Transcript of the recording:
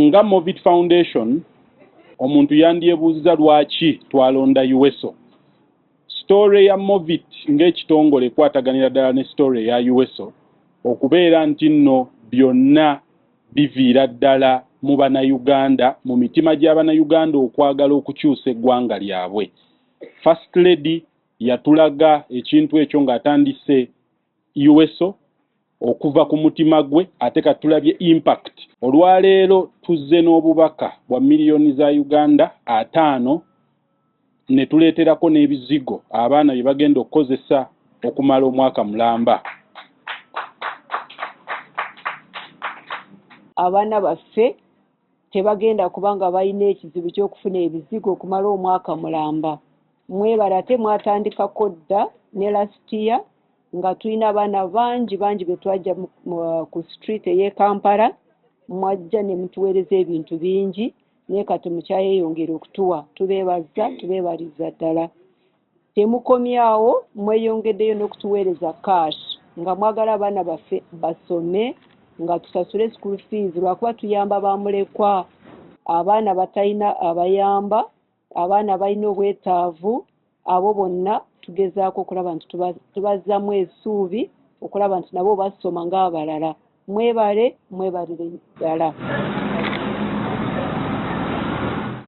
nga Movit Foundation omuntu yandyebuuziza lwaki twalonda USO. Story ya Movit ng'ekitongole ekwataganira ddala ne story ya USO okubeera nti nno byonna biviira ddala mu Bannayuganda, mu mitima gy'Abannayuganda okwagala okukyusa eggwanga lyabwe. First Lady yatulaga ekintu ekyo ng'atandise USO okuva ku mutima gwe, ate katulabye impact. Olwaleero tuzze n'obubaka bwa miliyoni za Uganda 5 ne tuleeterako n'ebizigo abaana bye bagenda okukozesa okumala omwaka mulamba. Abaana baffe tebagenda kubanga balina ekizibu ky'okufuna ebizigo okumala omwaka mulamba. Mwebale ate mwatandikako dda ne last year nga tulina abaana bangi be twajja ku street ey'e Kampala, mwajja ne mutuweereza ebintu bingi naye kati mukyayeyongera okutuwa. Tubeebaza, tubeebaliza ddala. Temukomyawo, mweyongeddeyo n'okutuweereza cash nga mwagala abaana baffe basome nga tusasule school fees lwakuba tuyamba bamulekwa, abaana batalina abayamba, abaana balina obwetaavu, abo bonna tugezaako okulaba nti tubazzamu essuubi okulaba nti nabo basoma ng'abalala. Mwebalire ddala.